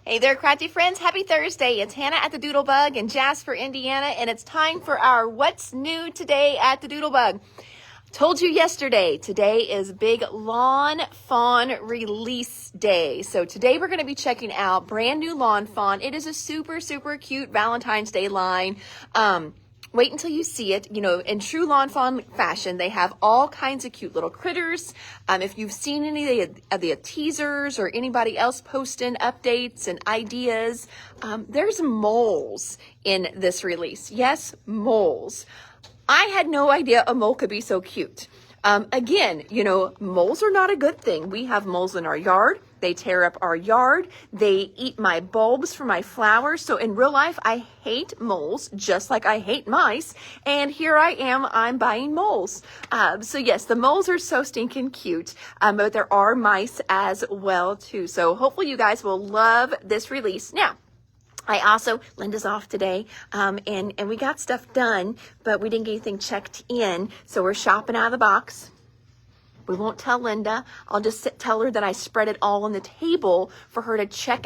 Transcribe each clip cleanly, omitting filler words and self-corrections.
Hey there, crafty friends. Happy Thursday. It's Hannah at the Doodlebug in Jasper, Indiana, and it's time for our What's New Today at the Doodlebug. Told you yesterday, today is Big Lawn Fawn Release Day. So today we're going to be checking out brand new Lawn Fawn. It is a super, super cute Valentine's Day line. Wait until you see it. You know, in true Lawn Fawn fashion, they have all kinds of cute little critters. If you've seen any of the teasers or anybody else posting updates and ideas, there's moles in this release. Yes, moles. I had no idea a mole could be so cute. Again, you know, moles are not a good thing. We have moles in our yard. They tear up our yard. They eat my bulbs for my flowers. So in real life, I hate moles just like I hate mice. And here I am, I'm buying moles. So yes, the moles are so stinking cute. But there are mice as well too. So hopefully you guys will love this release. Now, I also, Linda's off today, and we got stuff done, but we didn't get anything checked in, so we're shopping out of the box. We won't tell Linda. I'll just tell her that I spread it all on the table for her to check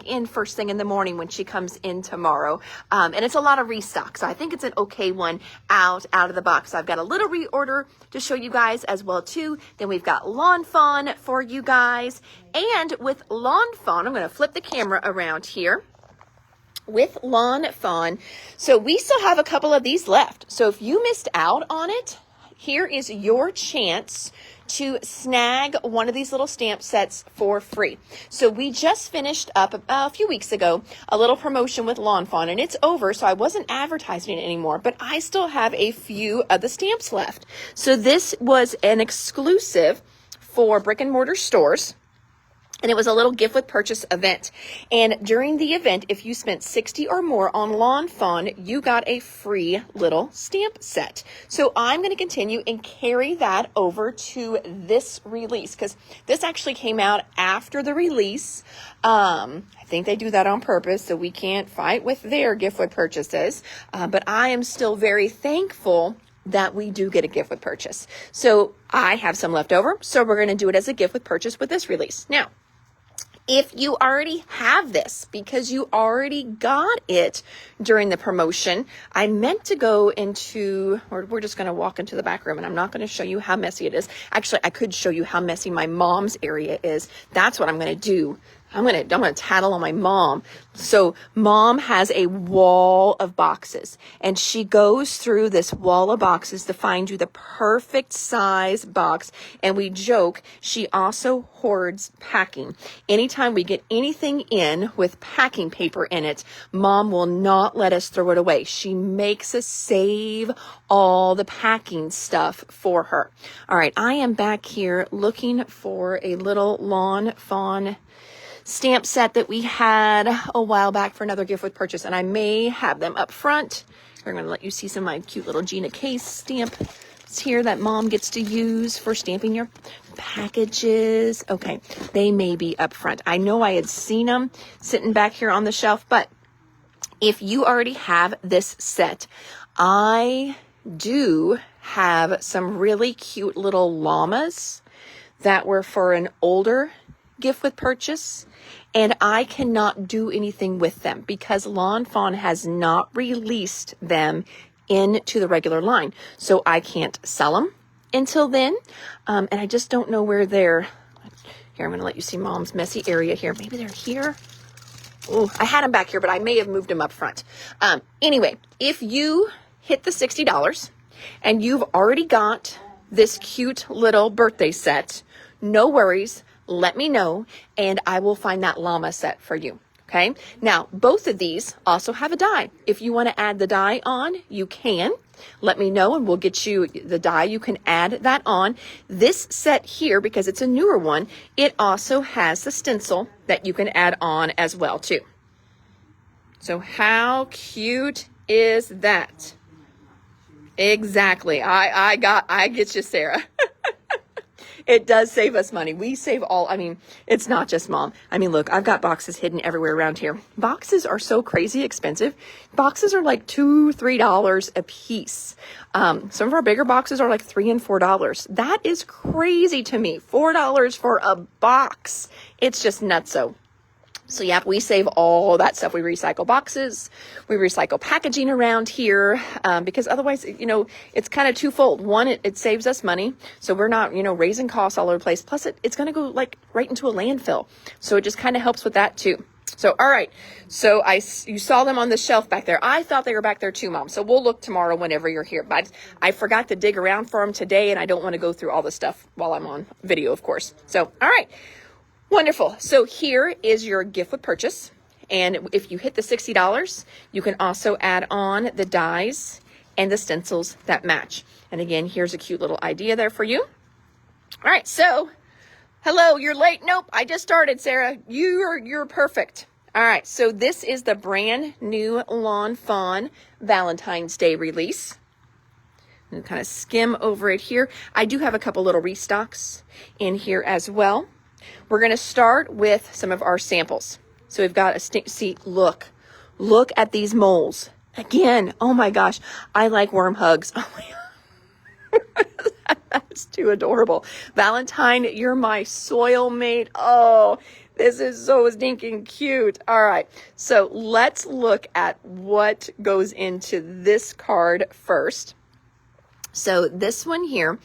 in first thing in the morning when she comes in tomorrow. And it's a lot of restock, so I think it's an okay one out of the box. I've got a little reorder to show you guys as well too. Then we've got Lawn Fawn for you guys. And with Lawn Fawn, I'm going to flip the camera around here. With Lawn Fawn, so we still have a couple of these left. So if you missed out on it, here is your chance to snag one of these little stamp sets for free. So we just finished up a few weeks ago a little promotion with Lawn Fawn, and it's over, so I wasn't advertising it anymore, but I still have a few of the stamps left. So this was an exclusive for brick and mortar stores. And it was a little gift with purchase event. And during the event, if you spent $60 or more on Lawn Fawn, you got a free little stamp set. So I'm going to continue and carry that over to this release, because this actually came out after the release. I think they do that on purpose so we can't fight with their gift with purchases. But I am still very thankful that we do get a gift with purchase. So I have some left over, so we're going to do it as a gift with purchase with this release. Now, if you already have this because you already got it during the promotion, I meant to go into, or we're just going to walk into the back room, and I'm not going to show you how messy it is. Actually, I could show you how messy my mom's area is. That's what I'm going to do. I'm going to tattle on my mom. So mom has a wall of boxes, and she goes through this wall of boxes to find you the perfect size box. And we joke, she also hoards packing. Anytime we get anything in with packing paper in it, mom will not let us throw it away. She makes us save all the packing stuff for her. All right, I am back here looking for a little Lawn Fawn stamp set that we had a while back for another gift with purchase, and I may have them up front. I'm going to let you see some of my cute little Gina Case stamps here that mom gets to use for stamping your packages. Okay, they may be up front. I know I had seen them sitting back here on the shelf, but if you already have this set, I do have some really cute little llamas that were for an older gift with purchase, and I cannot do anything with them because Lawn Fawn has not released them into the regular line. So I can't sell them until then. And I just don't know where they're. Here, I'm going to let you see mom's messy area here. Maybe they're here. Oh, I had them back here, but I may have moved them up front. Anyway, if you hit the $60 and you've already got this cute little birthday set, no worries. Let me know, and I will find that llama set for you. Okay. Now, both of these also have a die. If you want to add the die on, you can. Let me know, and we'll get you the die. You can add that on. This set here, because it's a newer one, it also has the stencil that you can add on as well, too. So how cute is that? Exactly. I get you, Sarah. It does save us money. We save it's not just mom. I mean, look, I've got boxes hidden everywhere around here. Boxes are so crazy expensive. Boxes are like $2, $3 a piece. Some of our bigger boxes are like $3 and $4. That is crazy to me. $4 for a box. It's just nutso. So yeah, we save all that stuff. We recycle boxes, we recycle packaging around here, because otherwise, it's kind of twofold. One, it saves us money. So we're not, raising costs all over the place. Plus it's going to go like right into a landfill. So it just kind of helps with that too. So, all right. So you saw them on the shelf back there. I thought they were back there too, Mom. So we'll look tomorrow whenever you're here. But I forgot to dig around for them today, and I don't want to go through all the stuff while I'm on video, of course. So, all right. Wonderful. So here is your gift with purchase. And if you hit the $60, you can also add on the dies and the stencils that match. And again, here's a cute little idea there for you. All right. So, hello, you're late. Nope. I just started, Sarah. You're perfect. All right. So this is the brand new Lawn Fawn Valentine's Day release. And kind of skim over it here. I do have a couple little restocks in here as well. We're going to start with some of our samples. So we've got see, look at these moles. Again, oh my gosh, I like worm hugs. Oh my God. That's too adorable. Valentine, you're my soil mate. Oh, this is so stinking cute. All right, so let's look at what goes into this card first. So this one here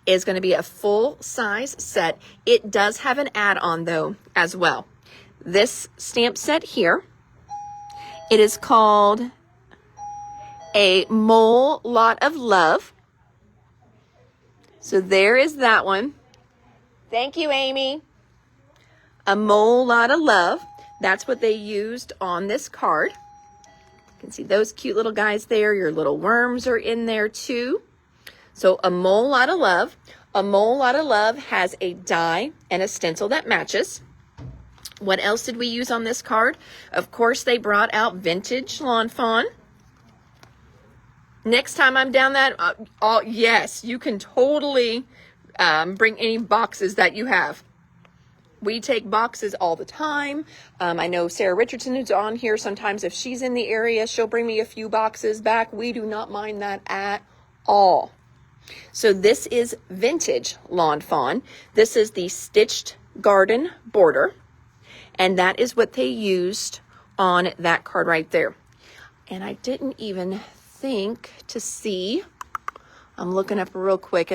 is going to be a full size set. It does have an add-on though as well. This stamp set here, it is called a Mole Lot of Love. So there is that one. Thank you, Amy. A Mole Lot of Love. That's what they used on this card. You can see those cute little guys there. Your little worms are in there too. So a Mole Lot of Love. A Mole Lot of Love has a die and a stencil that matches. What else did we use on this card? Of course, they brought out Vintage Lawn Fawn. Next time I'm down that, yes, you can totally bring any boxes that you have. We take boxes all the time. I know Sarah Richardson is on here. Sometimes if she's in the area, she'll bring me a few boxes back. We do not mind that at all. So this is Vintage Lawn Fawn. This is the stitched garden border. And that is what they used on that card right there. And I didn't even think to see, I'm looking up real quick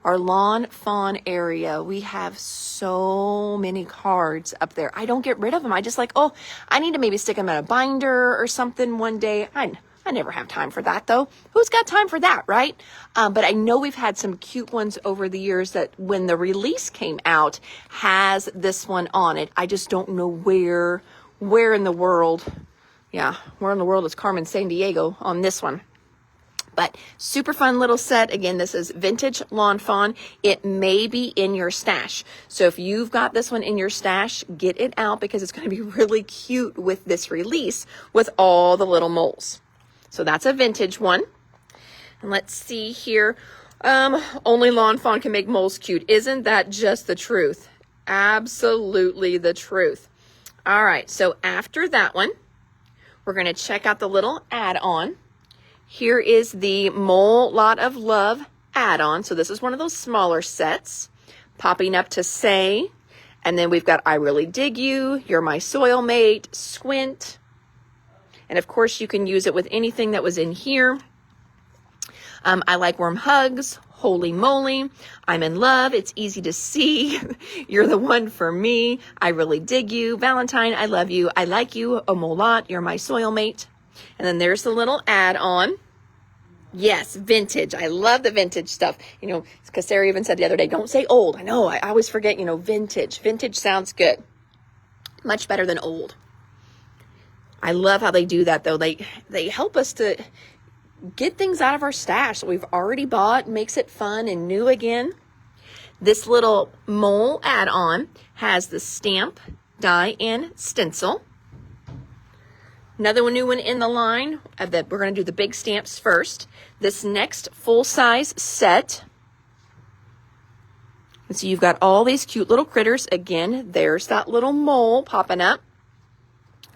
our Lawn Fawn area. We have so many cards up there. I don't get rid of them. I just I need to maybe stick them in a binder or something one day. I never have time for that though. Who's got time for that, right? But I know we've had some cute ones over the years that when the release came out has this one on it. I just don't know where in the world. Yeah, where in the world is Carmen Sandiego on this one? But super fun little set. Again, this is Vintage Lawn Fawn. It may be in your stash. So if you've got this one in your stash, get it out because it's going to be really cute with this release with all the little moles. So that's a vintage one. And let's see here. Only Lawn Fawn can make moles cute. Isn't that just the truth? Absolutely the truth. All right. So after that one, we're going to check out the little add-on. Here is the Mole Lot of Love add-on. So this is one of those smaller sets. Popping up to Say. And then we've got I Really Dig You, You're My Soil Mate, Squint. And of course, you can use it with anything that was in here. I Like Worm Hugs, Holy Moly, I'm in Love, It's Easy to See, You're the One for Me, I Really Dig You, Valentine, I Love You, I Like You, A Mole Lot, You're My Soil Mate. And then there's the little add-on. Yes, vintage. I love the vintage stuff. Because Sarah even said the other day, don't say old. I know, I always forget, vintage. Vintage sounds good. Much better than old. I love how they do that though. They help us to get things out of our stash that we've already bought, makes it fun and new again. This little mole add-on has the stamp, die, and stencil. Another new one in the line. We're going to do the big stamps first. This next full-size set. And so you've got all these cute little critters. Again, there's that little mole popping up.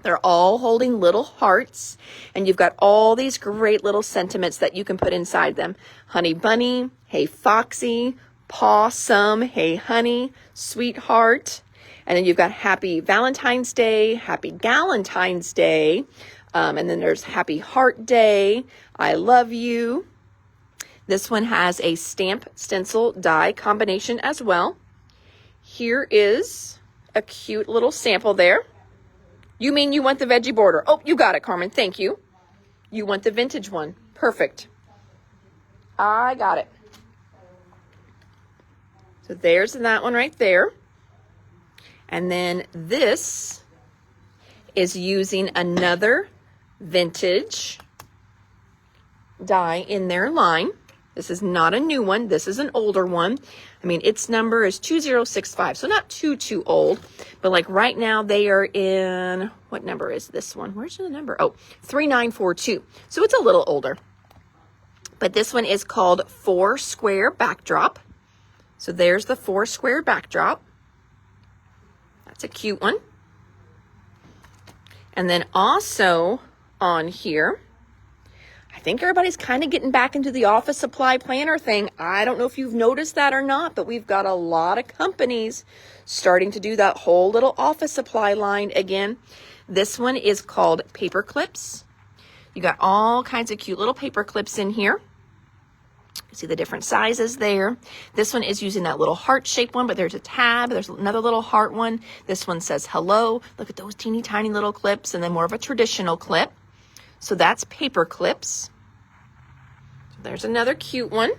They're all holding little hearts, and you've got all these great little sentiments that you can put inside them. Honey Bunny, Hey Foxy, Possum, Hey Honey, Sweetheart. And then you've got Happy Valentine's Day, Happy Galentine's Day, and then there's Happy Heart Day, I Love You. This one has a stamp stencil die combination as well. Here is a cute little sample there. You mean you want the veggie border? Oh, you got it, Carmen. Thank you. You want the vintage one. Perfect. I got it. So there's that one right there. And then this is using another vintage die in their line. This is not a new one. This is an older one. I mean, its number is 2065, so not too old. But like right now they are in, what number is this one? Where's the number? Oh, 3942. So it's a little older. But this one is called 4 Square Backdrop. So there's the 4 Square Backdrop. That's a cute one. And then also on here, I think everybody's kind of getting back into the office supply planner thing. I don't know if you've noticed that or not, but we've got a lot of companies starting to do that whole little office supply line again. This one is called Paper Clips. You got all kinds of cute little paper clips in here. See the different sizes there. This one is using that little heart-shaped one, but there's a tab. There's another little heart one. This one says hello. Look at those teeny tiny little clips, and then more of a traditional clip. So that's paper clips. So there's another cute one.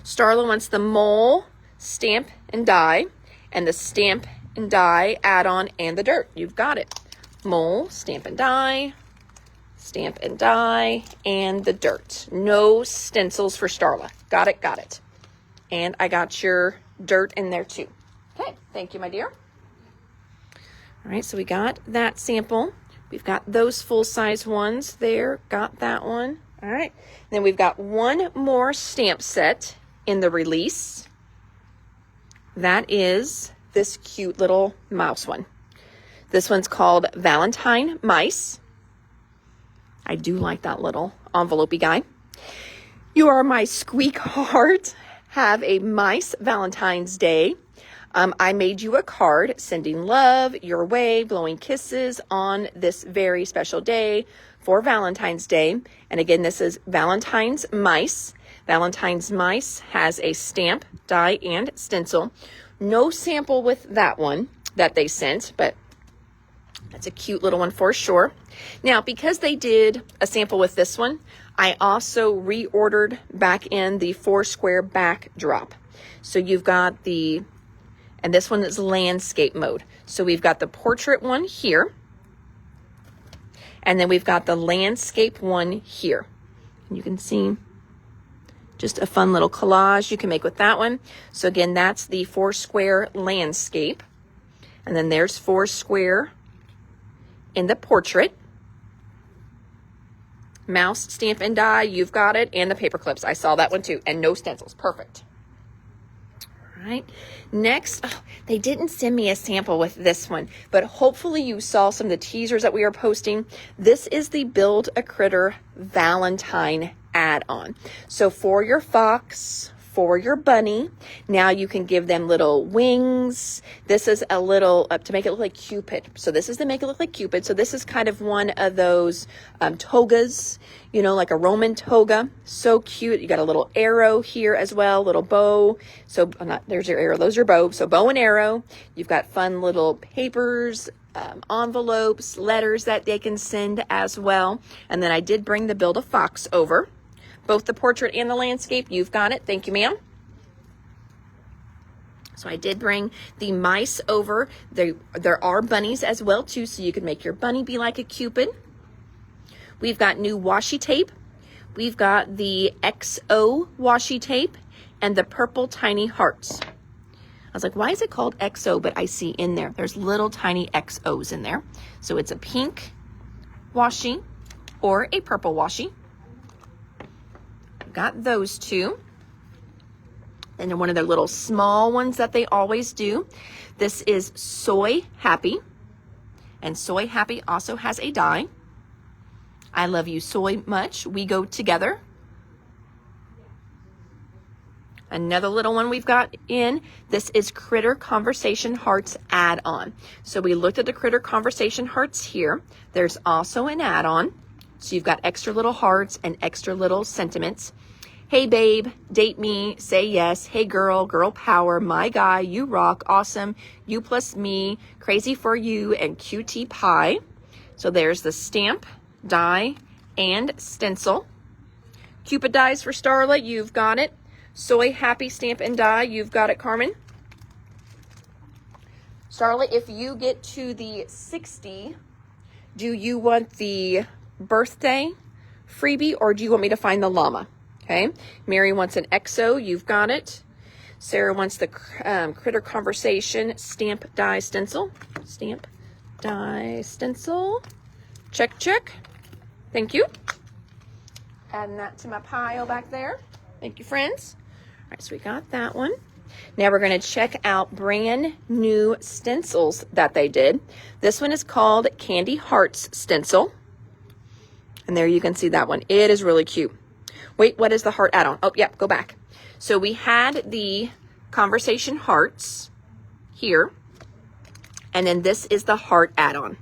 Starla wants the mole, stamp and die, and the stamp and die add-on and the dirt. You've got it. Mole, stamp and die, stamp and die, and the dirt. No stencils for Starla. Got it, got it. And I got your dirt in there too. Okay, thank you, my dear. All right, so we got that sample. We've got those full-size ones there. Got that one. All right. Then we've got one more stamp set in the release. That is this cute little mouse one. This one's called Valentine Mice. I do like that little envelope-y guy. You are my squeakheart. Have a mice Valentine's Day. I made you a card sending love your way, blowing kisses on this very special day for Valentine's Day. And again, this is Valentine's Mice. Valentine's Mice has a stamp, die, and stencil. No sample with that one that they sent, but that's a cute little one for sure. Now, because they did a sample with this one, I also reordered back in the 4 Square Backdrop. So you've got the, and this one is landscape mode. So we've got the portrait one here. And then we've got the landscape one here. You can see just a fun little collage you can make with that one. So again, that's the 4 Square landscape. And then there's 4 Square in the portrait. Mouse, stamp, and die, you've got it. And the paper clips, I saw that one too. And no stencils, perfect. All right, next, they didn't send me a sample with this one, but hopefully you saw some of the teasers that we are posting. This is the Build a Critter Valentine add-on. So for your fox, for your bunny, now you can give them little wings. This is a little, to make it look like Cupid. So this is to make it look like Cupid. So this is kind of one of those togas, you know, like a Roman toga. So cute. You got a little arrow here as well, little bow. So there's your arrow, those are your bow. So bow and arrow. You've got fun little papers, envelopes, letters that they can send as well. And then I did bring the Build a Fox over. Both the portrait and the landscape, you've got it. Thank you, ma'am. So I did bring the mice over. There are bunnies as well, too, so you can make your bunny be like a Cupid. We've got new washi tape. We've got the XO washi tape and the purple tiny hearts. I was like, why is it called XO? But I see in there, there's little tiny XOs in there. So it's a pink washi or a purple washi. Got those two. And then one of their little small ones that they always do. This is Soy Happy. And Soy Happy also has a die. I love you so much. We go together. Another little one we've got in, this is Critter Conversation Hearts add-on. So we looked at the Critter Conversation Hearts here. There's also an add-on. So you've got extra little hearts and extra little sentiments. Hey babe, date me, say yes. Hey girl, girl power, my guy, you rock, awesome, you plus me, crazy for you, and QT pie. So there's the stamp, die, and stencil. Cupid dies for Starla, you've got it. Soy happy stamp and die, you've got it, Carmen. Starla, if you get to the 60, do you want the birthday freebie or do you want me to find the llama? Okay. Mary wants an EXO, you've got it. Sarah wants the Critter Conversation stamp die stencil. Stamp die stencil. Check, check. Thank you. Adding that to my pile back there. Thank you, friends. All right, so we got that one. Now we're going to check out brand new stencils that they did. This one is called Candy Hearts Stencil. And there you can see that one. It is really cute. Wait, what is the heart add-on? Oh, yep, go back. So we had the Conversation Hearts here. And then this is the heart add-on.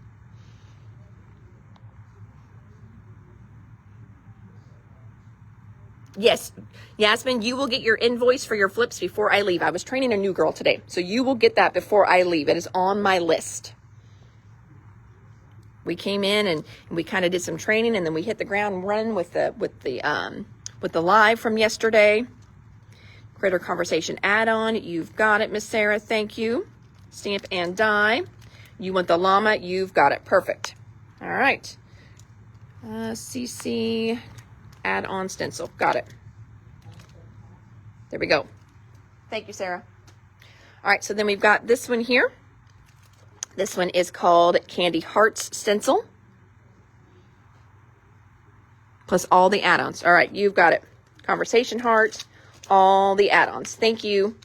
Yes, Yasmin, you will get your invoice for your flips before I leave. I was training a new girl today, so you will get that before I leave. It is on my list. We came in and we kind of did some training, and then we hit the ground running with the live from yesterday. Critter Conversation add-on. You've got it, Miss Sarah. Thank you. Stamp and die. You want the llama. You've got it. Perfect. All right. CC add-on stencil. Got it. There we go. Thank you, Sarah. All right, so then we've got this one here. This one is called Candy Hearts Stencil. Plus all the add-ons. All right, you've got it. Conversation Heart, all the add-ons. Thank you.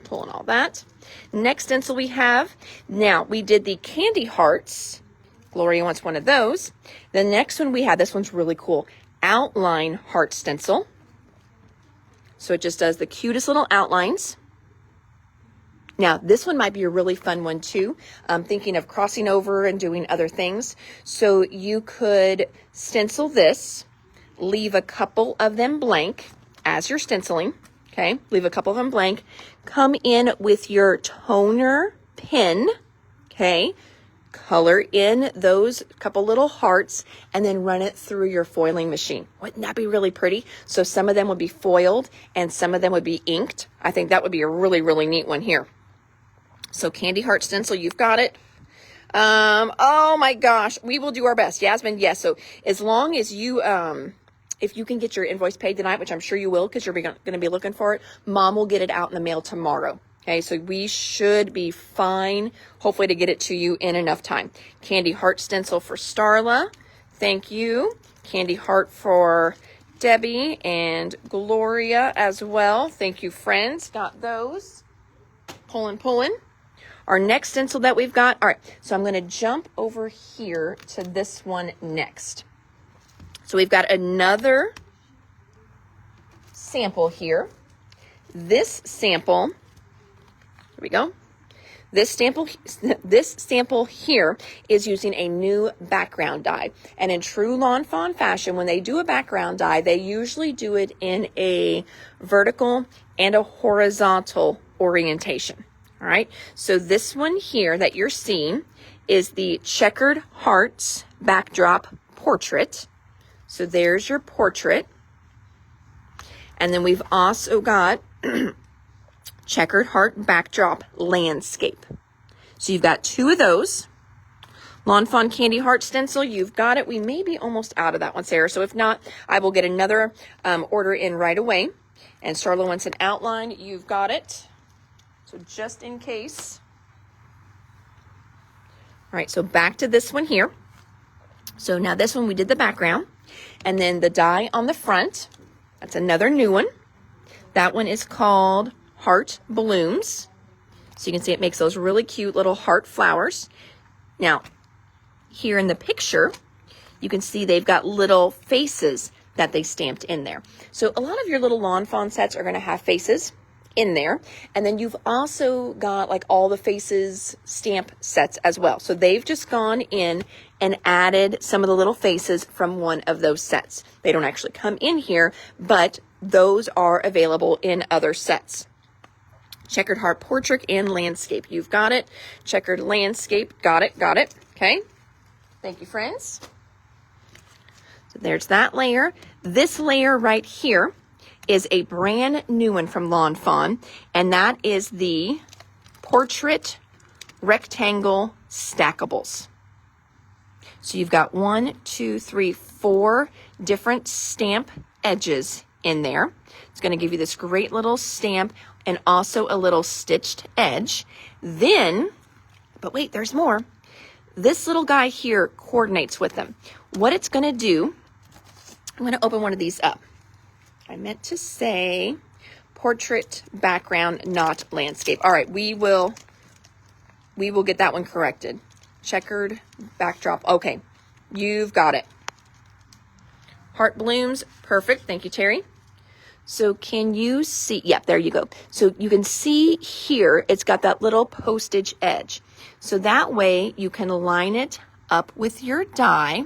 Pulling all that. Next stencil we have. Now, we did the Candy Hearts. Gloria wants one of those. The next one we have, this one's really cool. Outline Heart Stencil. So it just does the cutest little outlines. Now, this one might be a really fun one too. I'm thinking of crossing over and doing other things. So you could stencil this, leave a couple of them blank as you're stenciling. Okay, leave a couple of them blank. Come in with your toner pen. Okay, color in those couple little hearts and then run it through your foiling machine. Wouldn't that be really pretty? So some of them would be foiled and some of them would be inked. I think that would be a really, really neat one here. So Candy Heart Stencil, you've got it. Oh my gosh, we will do our best. Yasmin, yes. So as long as you, if you can get your invoice paid tonight, which I'm sure you will because you're going to be looking for it, Mom will get it out in the mail tomorrow. Okay, so we should be fine, hopefully, to get it to you in enough time. Candy Heart Stencil for Starla. Thank you. Candy Heart for Debbie and Gloria as well. Thank you, friends. Got those. Pulling. Our next stencil that we've got. All right, so I'm going to jump over here to this one next. So we've got another sample here. This sample, here we go. This sample here is using a new background die. And in true Lawn Fawn fashion, when they do a background die, they usually do it in a vertical and a horizontal orientation. All right, so this one here that you're seeing is the Checkered Hearts Backdrop Portrait. So there's your portrait. And then we've also got Checkered Heart Backdrop Landscape. So you've got two of those. Lawn Fawn Candy Heart Stencil, you've got it. We may be almost out of that one, Sarah. So if not, I will get another order in right away. And Starla wants an outline. You've got it. So just in case. All right, so back to this one here. So now this one, we did the background. And then the die on the front, that's another new one. That one is called Heart Blooms. So you can see it makes those really cute little heart flowers. Now, here in the picture, you can see they've got little faces that they stamped in there. So a lot of your little Lawn Fawn sets are going to have faces in there. And then you've also got like all the faces stamp sets as well. So they've just gone in and added some of the little faces from one of those sets. They don't actually come in here, but those are available in other sets. Checkered heart portrait and landscape. You've got it. Checkered landscape. Got it. Got it. Okay. Thank you, friends. So there's that layer. This layer right here is a brand new one from Lawn Fawn, and that is the portrait rectangle stackables. So you've got 1, 2, 3, 4 different stamp edges in there. It's going to give you this great little stamp and also a little stitched edge. Then, but wait, there's more. This little guy here coordinates with them. What it's going to do, I'm going to open one of these up. I meant to say portrait background, not landscape. All right, we will get that one corrected. Checkered backdrop. Okay, you've got it. Heart blooms. Perfect. Thank you, Terry. So can you see? Yeah, there you go. So you can see here, it's got that little postage edge. So that way you can line it up with your die.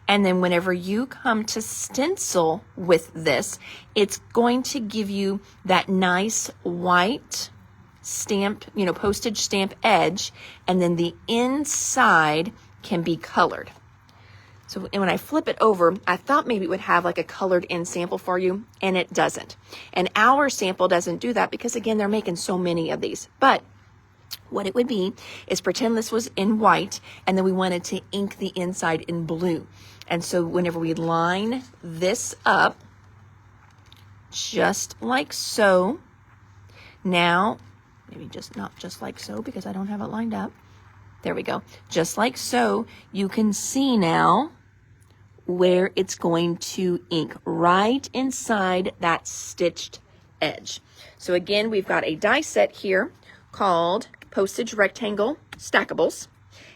And then whenever you come to stencil with this, it's going to give you that nice white stamped, postage stamp edge. And then the inside can be colored. So when I flip it over, I thought maybe it would have like a colored in sample for you, and it doesn't. And our sample doesn't do that because, again, they're making so many of these. But what it would be is pretend this was in white, and then we wanted to ink the inside in blue. And so whenever we line this up, just like so, now, maybe just not just like so because I don't have it lined up. There we go. Just like so, you can see now where it's going to ink right inside that stitched edge. So again, we've got a die set here called Postage Rectangle Stackables.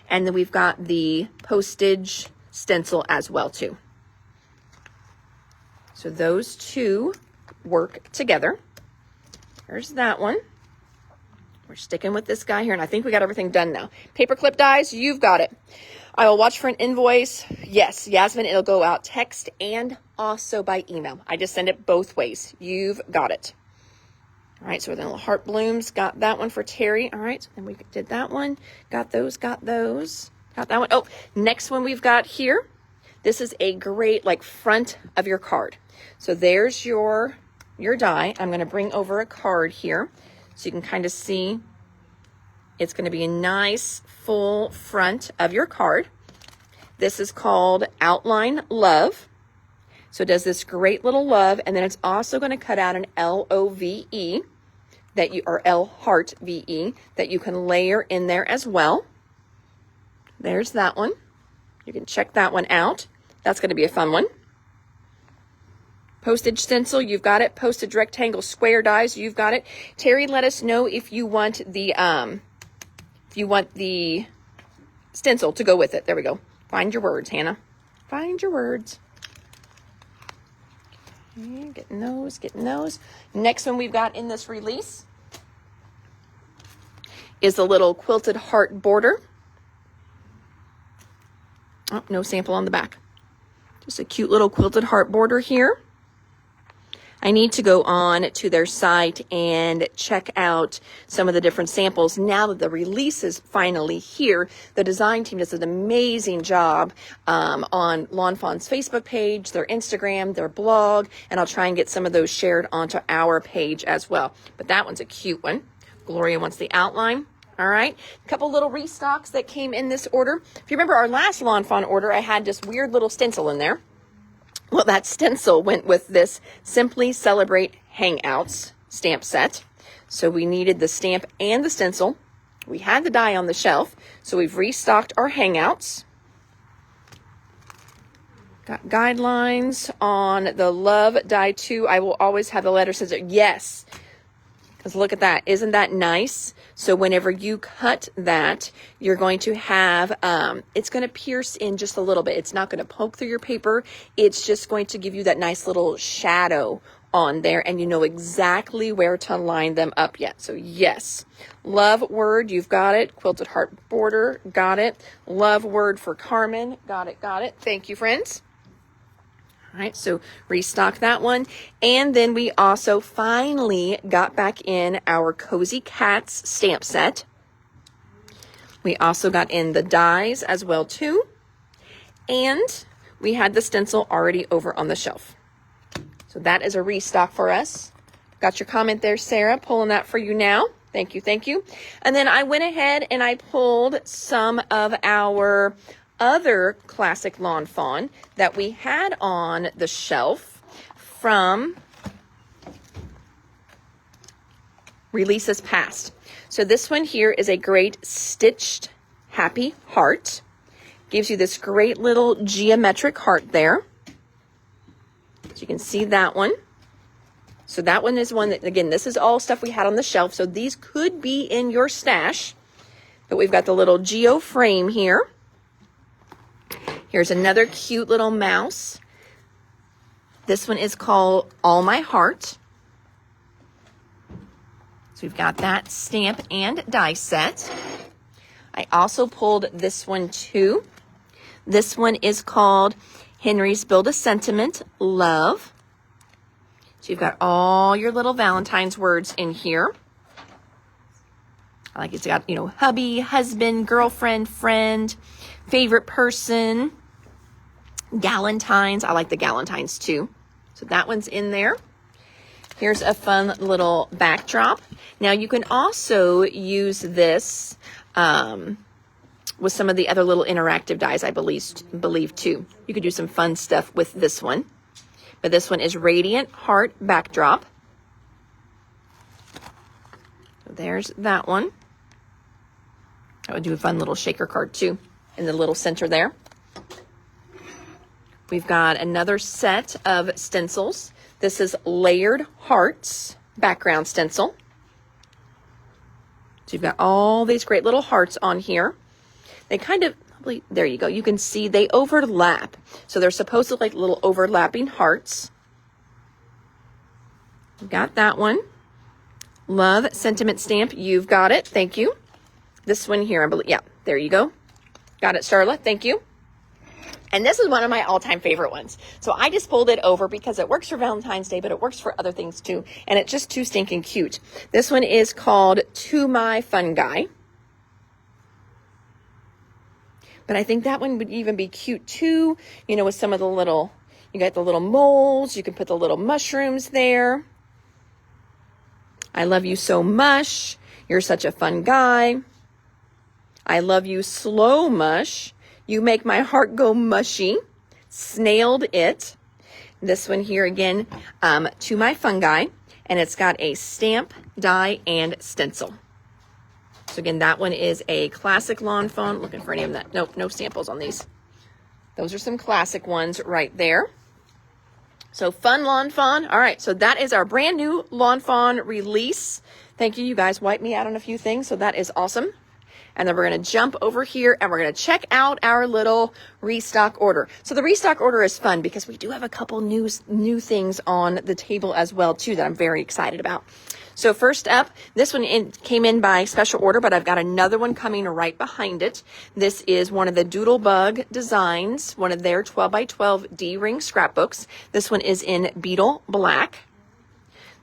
And then we've got the postage stencil as well too. So those two work together. There's that one. We're sticking with this guy here, and I think we got everything done now. Paperclip dies, you've got it. I will watch for an invoice. Yes, Yasmin, it'll go out text and also by email. I just send it both ways. You've got it. All right, so then little heart blooms. Got that one for Terry. All right, so then we did that one. Got those, got those. Got that one. Oh, next one we've got here. This is a great, like, front of your card. So there's your die. I'm going to bring over a card here, so you can kind of see it's going to be a nice full front of your card. This is called Outline Love. So it does this great little love, and then it's also going to cut out an L-O-V-E or L-Heart V-E that you can layer in there as well. There's that one. You can check that one out. That's going to be a fun one. Postage stencil, you've got it. Postage rectangle square dies, you've got it. Terry, let us know if you want the stencil to go with it. There we go. Find your words, Hannah. Find your words. Okay, getting those, getting those. Next one we've got in this release is the little quilted heart border. Oh, no sample on the back. Just a cute little quilted heart border here. I need to go on to their site and check out some of the different samples. Now that the release is finally here, the design team does an amazing job on Lawn Fawn's Facebook page, their Instagram, their blog, and I'll try and get some of those shared onto our page as well. But that one's a cute one. Gloria wants the outline. All right, a couple little restocks that came in this order. If you remember our last Lawn Fawn order, I had this weird little stencil in there. Well, that stencil went with this Simply Celebrate Hangouts stamp set. So we needed the stamp and the stencil. We had the die on the shelf, so we've restocked our Hangouts. Got guidelines on the Love Die 2. I will always have the letter says, yes. Because look at that. Isn't that nice? So whenever you cut that, you're going to have, it's going to pierce in just a little bit. It's not going to poke through your paper. It's just going to give you that nice little shadow on there, and you know exactly where to line them up yet. So yes, love word, you've got it. Quilted heart border, got it. Love word for Carmen, got it, got it. Thank you, friends. All right, so restock that one. And then we also finally got back in our Cozy Cats stamp set. We also got in the dies as well too. And we had the stencil already over on the shelf. So that is a restock for us. Got your comment there, Sarah, pulling that for you now. Thank you, thank you. And then I went ahead and I pulled some of our other classic Lawn Fawn that we had on the shelf from releases past. So this one here is a great stitched happy heart. Gives you this great little geometric heart there. So you can see that one. So that one is one that, again, this is all stuff we had on the shelf. So these could be in your stash. But we've got the little geo frame here. Here's another cute little mouse. This one is called All My Heart. So we've got that stamp and die set. I also pulled this one too. This one is called Henry's Build a Sentiment, Love. So you've got all your little Valentine's words in here. I like it's got, you know, hubby, husband, girlfriend, friend, favorite person, galentines. I like the galentines too. So that one's in there. Here's a fun little backdrop. Now you can also use this with some of the other little interactive dies, I believe too. You could do some fun stuff with this one. But this one is Radiant Heart Backdrop. So there's that one. I would do a fun little shaker card too in the little center there. We've got another set of stencils. This is Layered Hearts background stencil. So you've got all these great little hearts on here. They kind of, there you go. You can see they overlap. So they're supposed to look like little overlapping hearts. Got that one. Love sentiment stamp. You've got it. Thank you. This one here, I believe. Yeah, there you go. Got it, Starla. Thank you. And this is one of my all-time favorite ones. So I just pulled it over because it works for Valentine's Day, but it works for other things too. And it's just too stinking cute. This one is called To My Fun Guy. But I think that one would even be cute too, you know, with some of the little, you got the little moles, you can put the little mushrooms there. I love you so much. You're such a fun guy. I love you slow mush. You make my heart go mushy. Snailed it. This one here again, To My Fun Guy. And it's got a stamp, die, and stencil. So again, that one is a classic Lawn Fawn. Looking for any of that. Nope, no samples on these. Those are some classic ones right there. So fun Lawn Fawn. All right, so that is our brand new Lawn Fawn release. Thank you. You guys wiped me out on a few things, so that is awesome. And then we're going to jump over here and we're going to check out our little restock order. So the restock order is fun because we do have a couple new things on the table as well too that I'm very excited about. So first up, this one came in by special order, but I've got another one coming right behind it. This is one of the Doodlebug designs, one of their 12 by 12 D-ring scrapbooks. This one is in Beetle Black.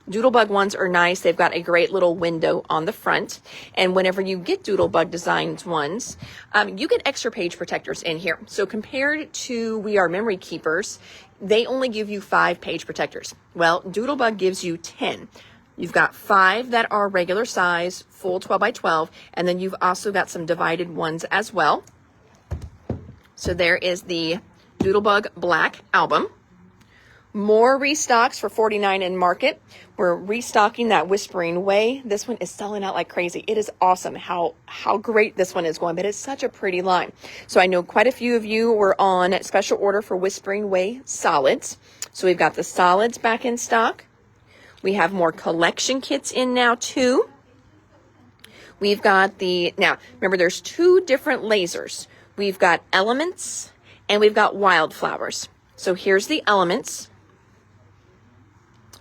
Doodlebug ones are nice. They've got a great little window on the front. And whenever you get Doodlebug designs ones, you get extra page protectors in here. So compared to We Are Memory Keepers, they only give you 5 page protectors. Well, Doodlebug gives you 10. You've got 5 that are regular size, full 12 by 12, and then you've also got some divided ones as well. So there is the Doodlebug Black album. More restocks for $49 in Market. We're restocking that Whispering Way. This one is selling out like crazy. It is awesome how great this one is going, but it's such a pretty line. So I know quite a few of you were on special order for Whispering Way solids. So we've got the solids back in stock. We have more collection kits in now too. We've got now remember there's two different lasers. We've got elements and we've got wildflowers. So here's the elements.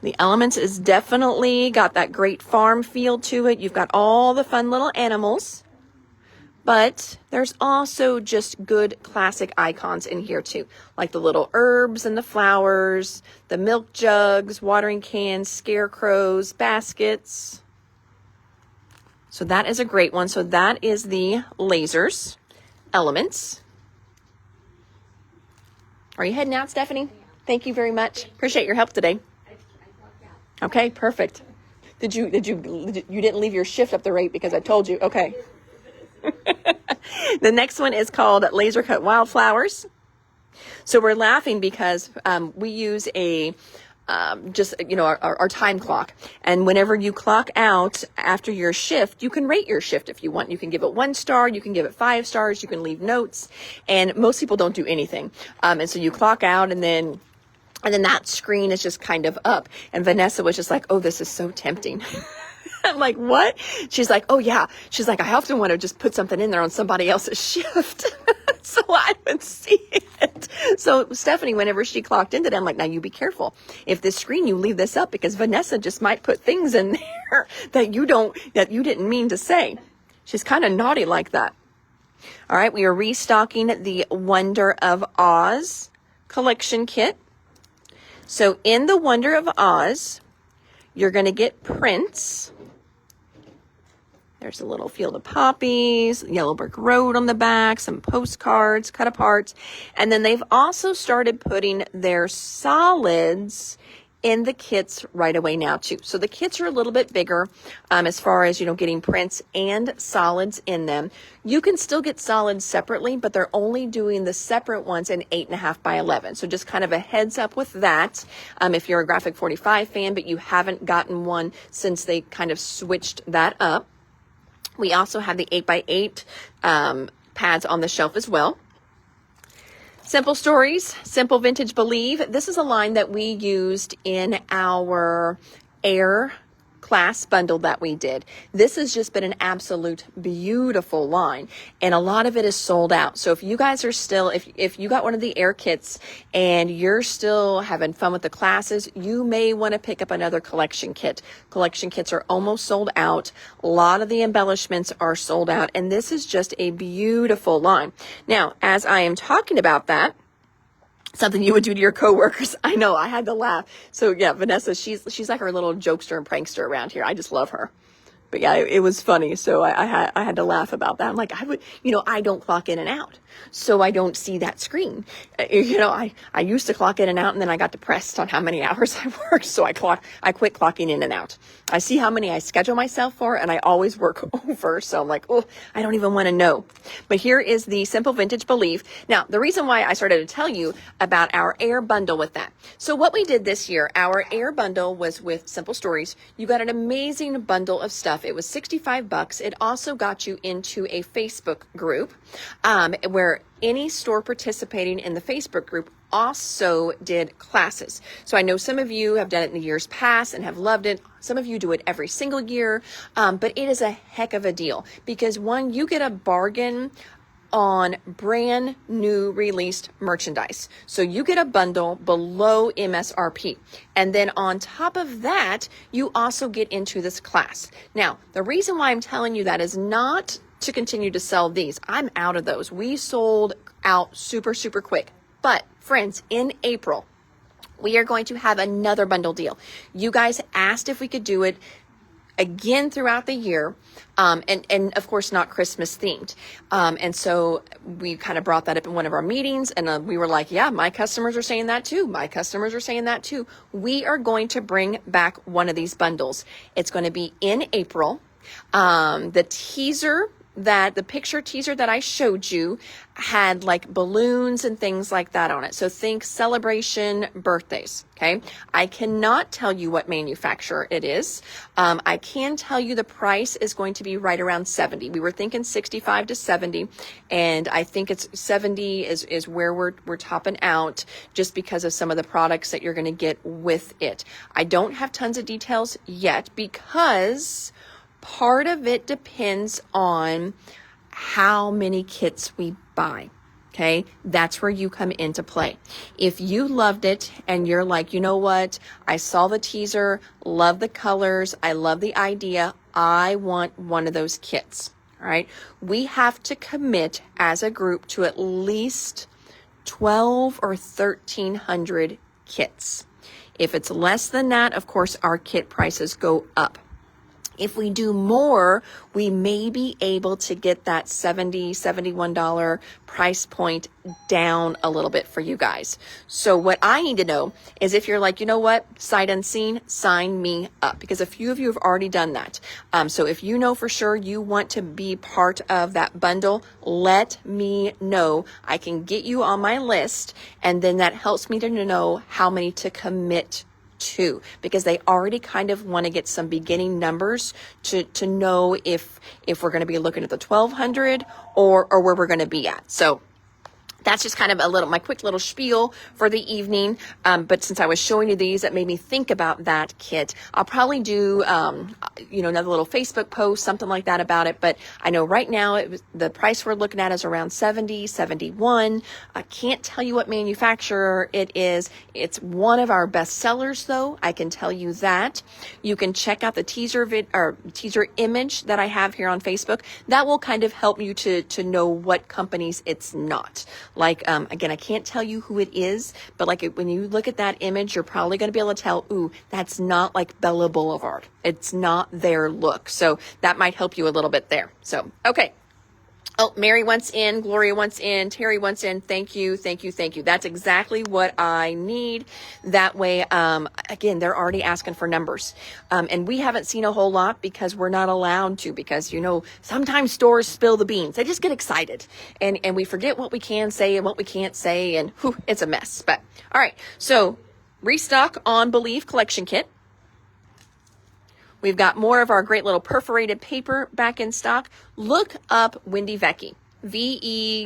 The elements is definitely got that great farm feel to it. You've got all the fun little animals. But there's also just good classic icons in here too, like the little herbs and the flowers, the milk jugs, watering cans, scarecrows, baskets. So that is a great one. So that is the lasers, elements. Are you heading out, Stephanie? Thank you very much. Appreciate your help today. Okay, perfect. You didn't leave your shift up the rate because I told you. Okay. The next one is called Laser Cut Wildflowers. So we're laughing because we use our time clock. And whenever you clock out after your shift, you can rate your shift if you want. You can give it 1 star, you can give it 5 stars, you can leave notes. And most people don't do anything. And so you clock out and then that screen is just kind of up. And Vanessa was just like, oh, this is so tempting. I'm like, what? She's like, oh yeah. She's like, I often want to just put something in there on somebody else's shift. So I would see it. So Stephanie, whenever she clocked in today, I'm like, now you be careful. If this screen, you leave this up because Vanessa just might put things in there that you didn't mean to say. She's kind of naughty like that. All right. We are restocking the Wonder of Oz collection kit. So in the Wonder of Oz, you're going to get prints. There's a little field of poppies, yellow brick road on the back, some postcards, cut aparts. And then they've also started putting their solids in the kits right away now too. So the kits are a little bit bigger as far as, getting prints and solids in them. You can still get solids separately, but they're only doing the separate ones in 8.5 by 11. So just kind of a heads up with that. If you're a Graphic 45 fan, but you haven't gotten one since they kind of switched that up. We also have the 8x8 pads on the shelf as well. Simple Stories, Simple Vintage Believe. This is a line that we used in our Air class bundle that we did. This has just been an absolute beautiful line, and a lot of it is sold out. So if you guys are still, if you got one of the Air kits and you're still having fun with the classes, you may want to pick up another collection kit. Collection kits are almost sold out. A lot of the embellishments are sold out, and this is just a beautiful line. Now, as I am talking about that, something you would do to your coworkers. I know, I had to laugh. So yeah, Vanessa, she's like our little jokester and prankster around here. I just love her. But yeah, it was funny. So I had to laugh about that. I'm like, I don't clock in and out, so I don't see that screen. I used to clock in and out, and then I got depressed on how many hours I worked. So I quit clocking in and out. I see how many I schedule myself for, and I always work over. So I'm like, oh, I don't even want to know. But here is the Simple Vintage Believe. Now, the reason why I started to tell you about our Air bundle with that. So what we did this year, our Air bundle was with Simple Stories. You got an amazing bundle of stuff. It was $65. It also got you into a Facebook group where any store participating in the Facebook group also did classes. So I know some of you have done it in the years past and have loved it. Some of you do it every single year, but it is a heck of a deal because one, you get a bargain on brand new released merchandise. So you get a bundle below MSRP. And then on top of that, you also get into this class. Now, the reason why I'm telling you that is not to continue to sell these. I'm out of those. We sold out super, super quick. But friends, in April, we are going to have another bundle deal. You guys asked if we could do it again throughout the year, and of course not Christmas themed. And so we kind of brought that up in one of our meetings, and we were like, yeah, my customers are saying that too. My customers are saying that too. We are going to bring back one of these bundles. It's going to be in April. The picture teaser that I showed you had like balloons and things like that on it. So think celebration birthdays. Okay. I cannot tell you what manufacturer it is. I can tell you the price is going to be right around 70. We were thinking 65 to 70. And I think it's 70 is where we're topping out just because of some of the products that you're going to get with it. I don't have tons of details yet because part of it depends on how many kits we buy. Okay, that's where you come into play. If you loved it and you're like, you know what, I saw the teaser, love the colors, I love the idea, I want one of those kits. All right, we have to commit as a group to at least 12 or 1,300 kits. If it's less than that, of course, our kit prices go up. If we do more, we may be able to get that $70, $71 price point down a little bit for you guys. So what I need to know is if you're like, you know what, sight unseen, sign me up, because a few of you have already done that. So if you know for sure you want to be part of that bundle, let me know. I can get you on my list, and then that helps me to know how many to commit to, because they already kind of want to get some beginning numbers to know if we're going to be looking at the 1,200 or where we're going to be at. So that's just kind of my quick little spiel for the evening. But since I was showing you these, that made me think about that kit. I'll probably do, another little Facebook post, something like that about it. But I know right now the price we're looking at is around 70, 71. I can't tell you what manufacturer it is. It's one of our best sellers, though. I can tell you that. You can check out the teaser image that I have here on Facebook. That will kind of help you to know what companies it's not. Like, again, I can't tell you who it is, but like when you look at that image, you're probably going to be able to tell, ooh, that's not like Bella Boulevard. It's not their look. So that might help you a little bit there. So, okay. Oh, Mary wants in, Gloria wants in, Terry wants in. Thank you, thank you, thank you. That's exactly what I need. That way, again, they're already asking for numbers. And we haven't seen a whole lot because we're not allowed to, because, sometimes stores spill the beans. They just get excited and we forget what we can say and what we can't say, and it's a mess. But all right, so restock on Believe collection kit. We've got more of our great little perforated paper back in stock. Look up Wendy Vecchi, Vecchi.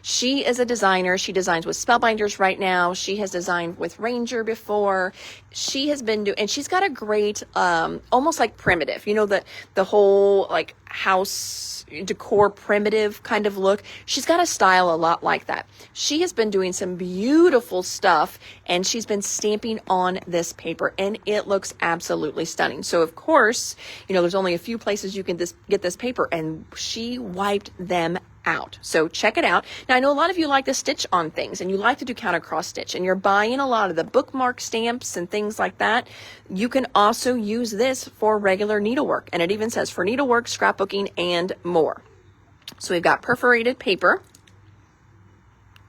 She is a designer. She designs with Spellbinders right now. She has designed with Ranger before. She has been doing, and she's got a great, almost like primitive, the whole like house decor primitive kind of look. She's got a style a lot like that. She has been doing some beautiful stuff, and she's been stamping on this paper, and it looks absolutely stunning. So of course, there's only a few places you can get this paper, and she wiped them out. So check it out. Now, I know a lot of you like to stitch on things, and you like to do counter cross stitch, and you're buying a lot of the bookmark stamps and things like that. You can also use this for regular needlework, and it even says for needlework, scrapbooking, and more. So we've got perforated paper.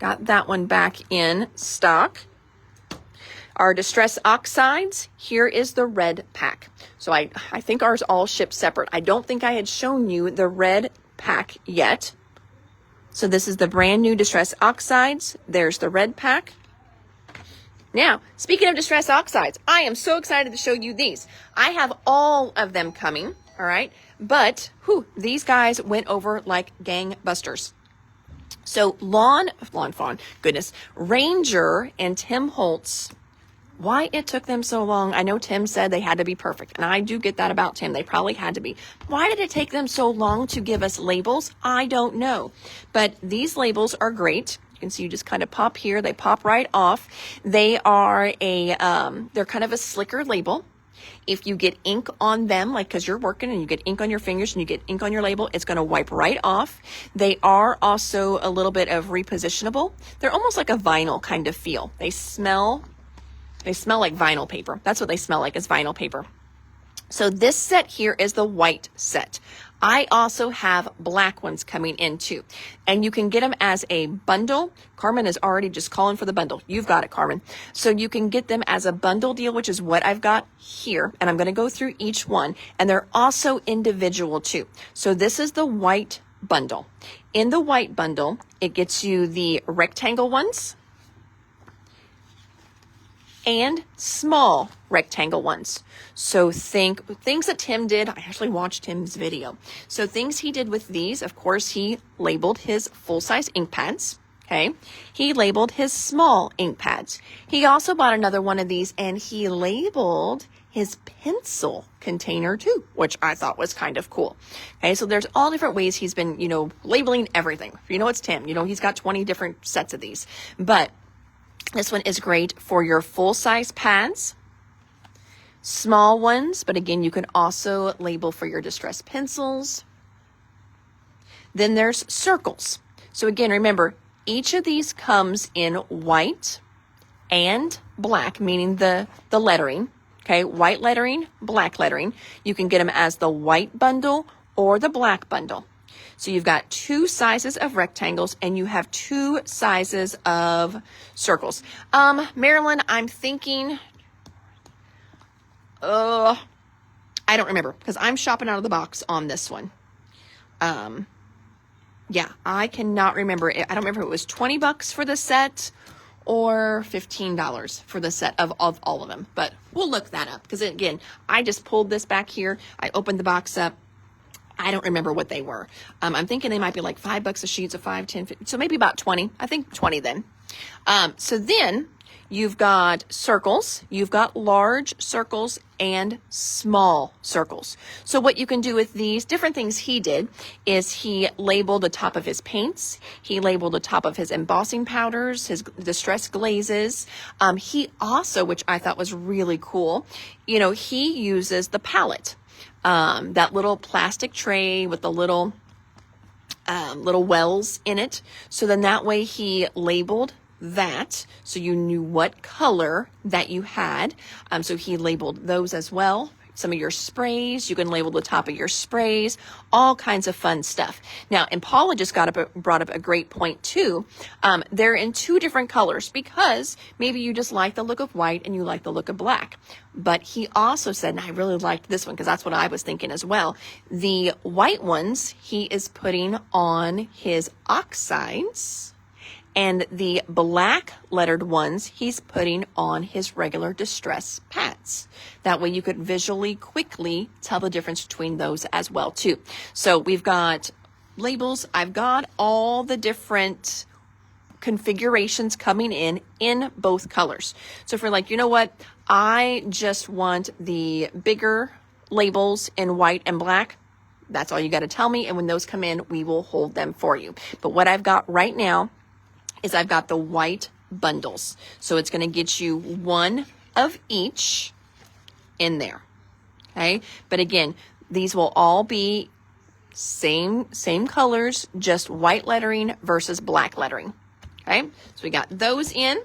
Got that one back in stock. Our Distress Oxides, here is the red pack. So I think ours all shipped separate. I don't think I had shown you the red pack yet. So this is the brand new Distress Oxides. There's the red pack. Now, speaking of Distress Oxides, I am so excited to show you these. I have all of them coming, all right? But, these guys went over like gangbusters. So Fawn, goodness, Ranger and Tim Holtz, why it took them so long, I know Tim said they had to be perfect, and I do get that about Tim. They probably had to be. Why did it take them so long to give us labels? I don't know. But these labels are great. You can see you just kind of pop here. They pop right off. They are they're kind of a slicker label. If you get ink on them, like because you're working and you get ink on your fingers and you get ink on your label, it's going to wipe right off. They are also a little bit of repositionable. They're almost like a vinyl kind of feel. They smell like vinyl paper. That's what they smell like, is vinyl paper. So this set here is the white set. I also have black ones coming in too. And you can get them as a bundle. Carmen is already just calling for the bundle. You've got it, Carmen. So you can get them as a bundle deal, which is what I've got here. And I'm going to go through each one. And they're also individual too. So this is the white bundle. In the white bundle, it gets you the rectangle ones and small rectangle ones. So think things that Tim did. I actually watched Tim's video. So things he did with these, of course, he labeled his full-size ink pads. Okay. He labeled his small ink pads. He also bought another one of these, and he labeled his pencil container too, which I thought was kind of cool. Okay, so there's all different ways he's been, labeling everything. It's Tim, he's got 20 different sets of these. But this one is great for your full-size pads, small ones, but again, you can also label for your distress pencils. Then there's circles. So again, remember, each of these comes in white and black, meaning the lettering. Okay, white lettering, black lettering. You can get them as the white bundle or the black bundle. So you've got 2 sizes of rectangles and you have 2 sizes of circles. Marilyn, I'm thinking, I don't remember because I'm shopping out of the box on this one. Yeah, I cannot remember. I don't remember if it was $20 for the set or $15 for the set of all of them. But we'll look that up because, again, I just pulled this back here. I opened the box up. I don't remember what they were. I'm thinking they might be like $5 a sheet, so 5, 10, 15, so maybe about 20. I think 20 then. So then you've got circles, you've got large circles and small circles. So what you can do with these different things he did is he labeled the top of his paints. He labeled the top of his embossing powders, his distress glazes. He also, which I thought was really cool, he uses the palette. That little plastic tray with the little wells in it. So then that way he labeled that so you knew what color that you had. So he labeled those as well. Some of your sprays, you can label the top of your sprays, all kinds of fun stuff. Now, and Paula just brought up a great point too. They're in 2 different colors because maybe you just like the look of white and you like the look of black. But he also said, and I really liked this one because that's what I was thinking as well. The white ones he is putting on his oxides, and the black lettered ones he's putting on his regular distress pads. That way you could visually quickly tell the difference between those as well too. So we've got labels. I've got all the different configurations coming in both colors. So if you're like, I just want the bigger labels in white and black, that's all you got to tell me. And when those come in, we will hold them for you. But what I've got right now is I've got the white bundles. So it's going to get you 1 of each in there. Okay. But again, these will all be same colors, just white lettering versus black lettering. Okay. So we got those in.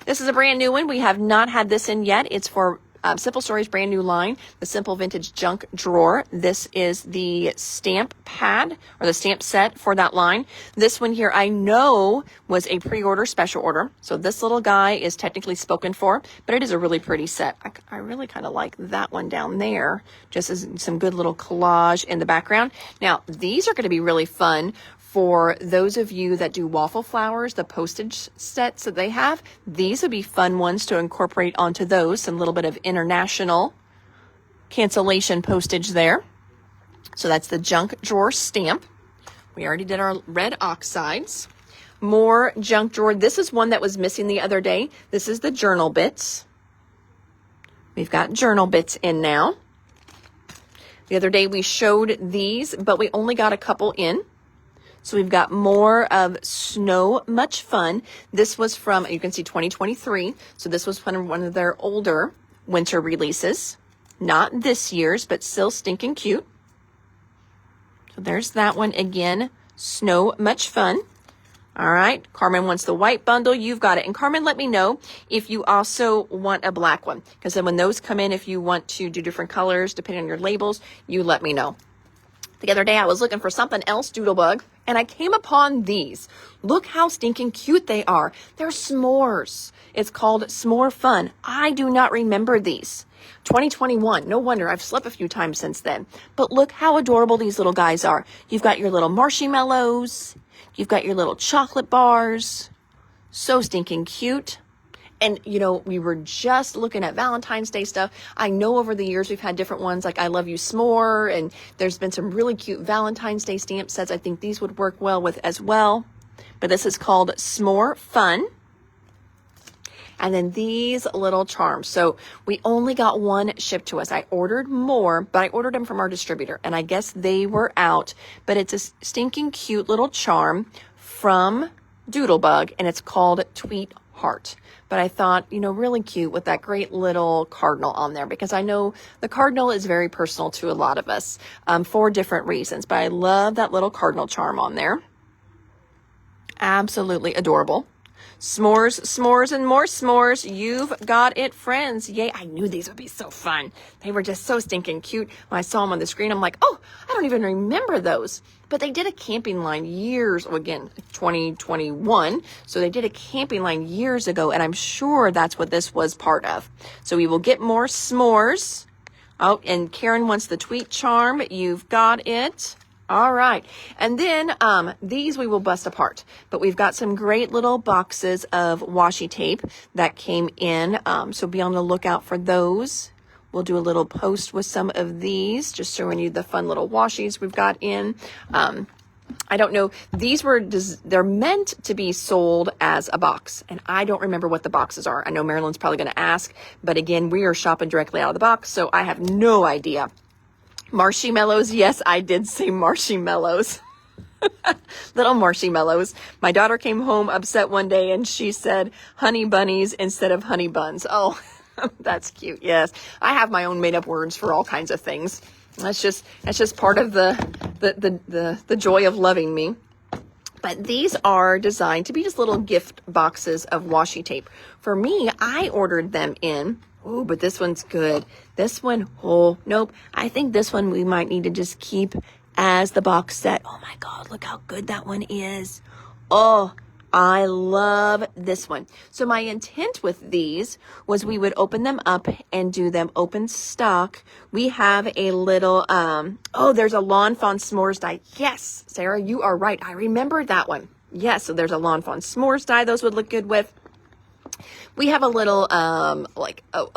This is a brand new one. We have not had this in yet. It's for Simple Stories brand new line, the Simple Vintage Junk Drawer. This is the stamp pad or the stamp set for that line. This one here I know was a pre-order special order. So this little guy is technically spoken for, but it is a really pretty set. I really kind of like that one down there, just as some good little collage in the background. Now, these are going to be really fun for those of you that do waffle flowers, the postage sets that they have. These would be fun ones to incorporate onto those. Some little bit of international cancellation postage there. So that's the junk drawer stamp. We already did our red oxides. More junk drawer. This is one that was missing the other day. This is the journal bits. We've got journal bits in now. The other day we showed these, but we only got a couple in. So we've got more of Snow Much Fun. This was from, you can see 2023. So this was one of their older winter releases. Not this year's, but still stinking cute. So there's that one again. Snow Much Fun. All right. Carmen wants the white bundle. You've got it. And Carmen, let me know if you also want a black one. Because then when those come in, if you want to do different colors, depending on your labels, you let me know. The other day I was looking for something else, Doodlebug, and I came upon these. Look how stinking cute they are. They're s'mores. It's called S'more Fun. I do not remember these. 2021. No wonder. I've slept a few times since then. But look how adorable these little guys are. You've got your little marshmallows. You've got your little chocolate bars. So stinking cute. And, we were just looking at Valentine's Day stuff. I know over the years we've had different ones like I Love You S'more, and there's been some really cute Valentine's Day stamp sets. I think these would work well with as well. But this is called S'more Fun. And then these little charms. So we only got one shipped to us. I ordered more, but I ordered them from our distributor, and I guess they were out. But it's a stinking cute little charm from Doodlebug, and it's called Tweet Heart. But I thought, you know, really cute with that great little cardinal on there, because I know the cardinal is very personal to a lot of us for different reasons. But I love that little cardinal charm on there. Absolutely adorable. S'mores, s'mores, and more s'mores. You've got it, friends. Yay. I knew these would be so fun. They were just so stinking cute. When I saw them on the screen, I'm like, oh, I don't even remember those. But they did a camping line years, again, 2021. So they did a camping line years ago, and I'm sure that's what this was part of. So we will get more s'mores. Oh, and Karen wants the tweet charm. You've got it. All right. And then these we will bust apart. But we've got some great little boxes of washi tape that came in. So be on the lookout for those. We'll do a little post with some of these, just showing you the fun little washies we've got in. I don't know. They're meant to be sold as a box. And I don't remember what the boxes are. I know Marilyn's probably going to ask. But again, we are shopping directly out of the box. So I have no idea. Marshmallows. Yes, I did say marshmallows. Little marshmallows. My daughter came home upset one day and she said honey bunnies instead of honey buns. Oh, that's cute. Yes. I have my own made up words for all kinds of things. That's just part of the joy of loving me. But these are designed to be just little gift boxes of washi tape. For me, I ordered them in. Oh, but this one's good. This one, oh, nope. I think this one we might need to just keep as the box set. Oh my God, look how good that one is. Oh, I love this one. So my intent with these was we would open them up and do them open stock. We have a little, there's a Lawn Fawn s'mores die. Yes, Sarah, you are right. I remembered that one. Yes, so there's a Lawn Fawn s'mores die. Those would look good with. We have a little, a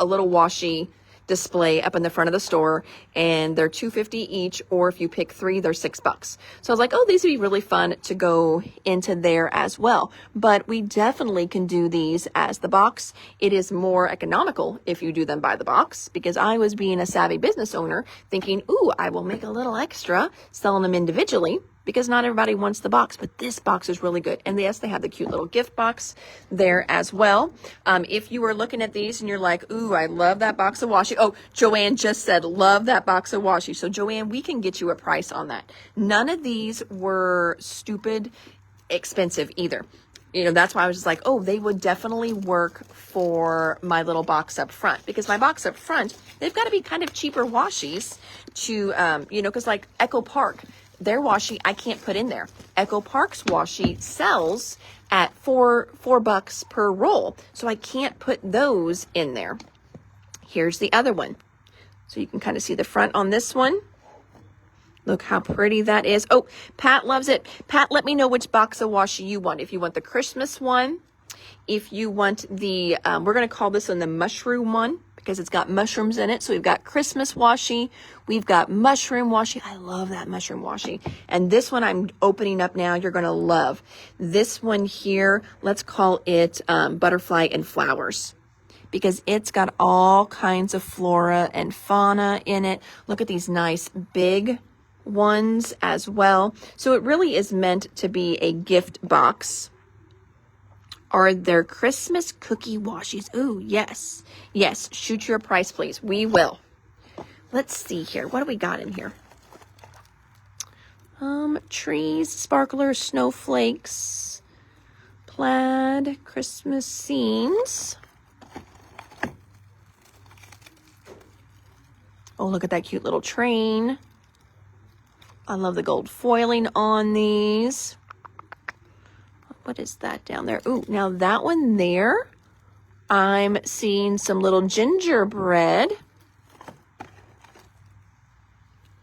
little washi display up in the front of the store, and they're $2.50 each, or if you pick 3, they're $6. So I was like, oh, these would be really fun to go into there as well. But we definitely can do these as the box. It is more economical if you do them by the box, because I was being a savvy business owner thinking, ooh, I will make a little extra selling them individually, because not everybody wants the box, but this box is really good. And yes, they have the cute little gift box there as well. If you were looking at these and you're like, ooh, I love that box of washi. Oh, Joanne just said, love that box of washi. So Joanne, we can get you a price on that. None of these were stupid expensive either. You know, that's why I was just like, oh, they would definitely work for my little box up front, because my box up front, they've got to be kind of cheaper washies to, because like Echo Park, their washi I can't put in there. Echo Park's washi sells at $4 per roll, so I can't put those in there. Here's the other one. So you can kind of see the front on this one. Look how pretty that is. Oh, Pat loves it. Pat, let me know which box of washi you want. If you want the Christmas one, if you want the, we're going to call this one the mushroom one, because it's got mushrooms in it. So we've got Christmas washi. We've got mushroom washi. I love that mushroom washi. And this one I'm opening up now, you're going to love. This one here, let's call it Butterfly and Flowers, because it's got all kinds of flora and fauna in it. Look at these nice big ones as well. So it really is meant to be a gift box. Are there Christmas cookie washies? Ooh, yes. Yes, shoot your price, please. We will. Let's see here. What do we got in here? Trees, sparklers, snowflakes, plaid, Christmas scenes. Oh, look at that cute little train. I love the gold foiling on these. What is that down there? Ooh, now that one there, I'm seeing some little gingerbread.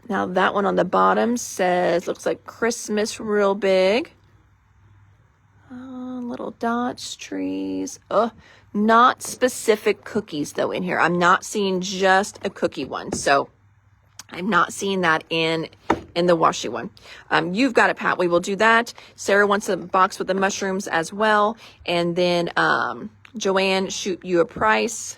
Now that one on the bottom says, looks like Christmas real big. Little dots, trees. Oh, not specific cookies though in here. I'm not seeing just a cookie one. So I'm not seeing that in the washi one. You've got it, Pat. We will do that. Sarah wants a box with the mushrooms as well. And then Joanne, shoot you a price.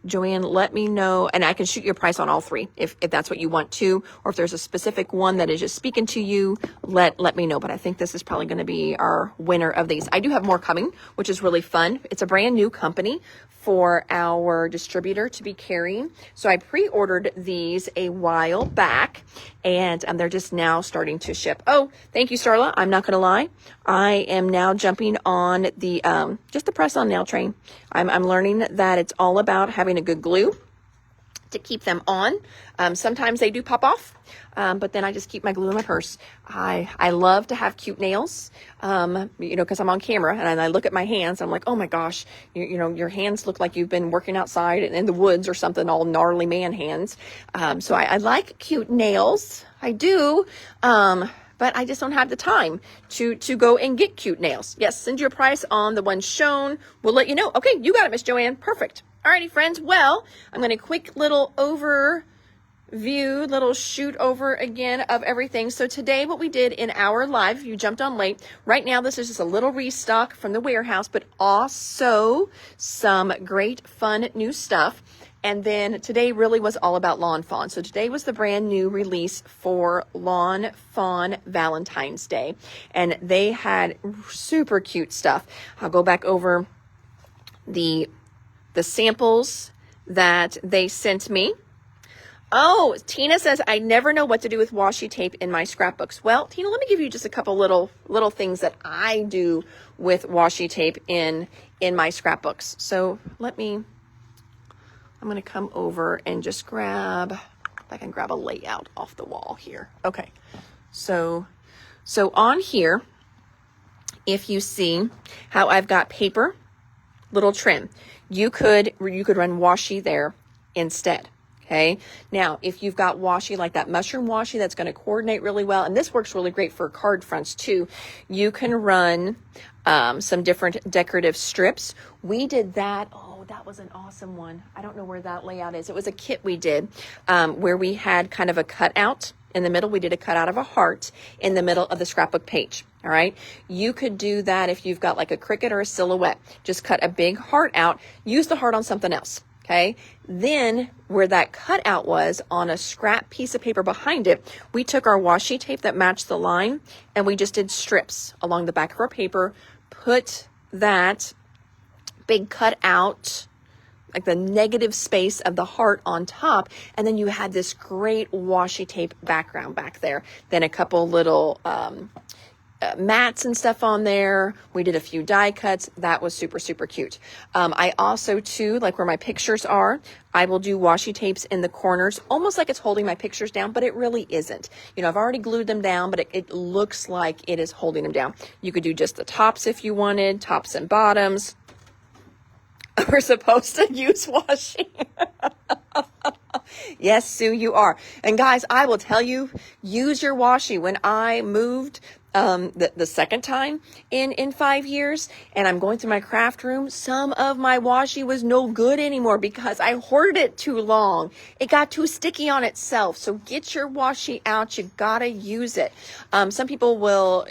Joanne, let me know, and I can shoot you a price on all three if that's what you want to, or if there's a specific one that is just speaking to you, let me know. But I think this is probably going to be our winner of these. I do have more coming, which is really fun. It's a brand new company for our distributor to be carrying. So I pre-ordered these a while back, and they're just now starting to ship. Oh, thank you, Starla. I'm not going to lie. I am now jumping on the just the press-on nail train. I'm learning that it's all about having a good glue to keep them on. Sometimes they do pop off, but then I just keep my glue in my purse. I love to have cute nails, because I'm on camera and I look at my hands. I'm like, oh my gosh, your hands look like you've been working outside in the woods or something, all gnarly man hands. So I like cute nails. I do. But I just don't have the time to go and get cute nails. Yes, send you a price on the one shown. We'll let you know. Okay, you got it, Miss Joanne. Perfect. Alrighty, friends. Well, I'm going to quick little overview, little shoot over again of everything. So today what we did in our live, you jumped on late. Right now, this is just a little restock from the warehouse, but also some great fun new stuff. And then today really was all about Lawn Fawn. So today was the brand new release for Lawn Fawn Valentine's Day. And they had super cute stuff. I'll go back over the samples that they sent me. Oh, Tina says, I never know what to do with washi tape in my scrapbooks. Well, Tina, let me give you just a couple little things that I do with washi tape in my scrapbooks. So I'm going to come over and just if I can grab a layout off the wall here. Okay. So on here, if you see how I've got paper, little trim, you could run washi there instead. Okay. Now, if you've got washi like that mushroom washi that's going to coordinate really well, and this works really great for card fronts too, you can run some different decorative strips. We did that. Oh, that was an awesome one. I don't know where that layout is. It was a kit we did where we had kind of a cutout in the middle. We did a cutout of a heart in the middle of the scrapbook page. All right. You could do that if you've got like a cricket or a silhouette. Just cut a big heart out. Use the heart on something else. Okay. Then where that cutout was on a scrap piece of paper behind it, we took our washi tape that matched the line and we just did strips along the back of our paper, put that big cutout, like the negative space of the heart on top, and then you had this great washi tape background back there. Then a couple little mats and stuff on there. We did a few die cuts. That was super, super cute. I also too, like where my pictures are, I will do washi tapes in the corners, almost like it's holding my pictures down, but it really isn't. I've already glued them down, but it looks like it is holding them down. You could do just the tops if you wanted, tops and bottoms. We're supposed to use washi. Yes, Sue, you are. And guys, I will tell you, use your washi. When I moved the second time in 5 years, and I'm going through my craft room, some of my washi was no good anymore because I hoarded it too long. It got too sticky on itself. So get your washi out. You gotta use it. Some people will,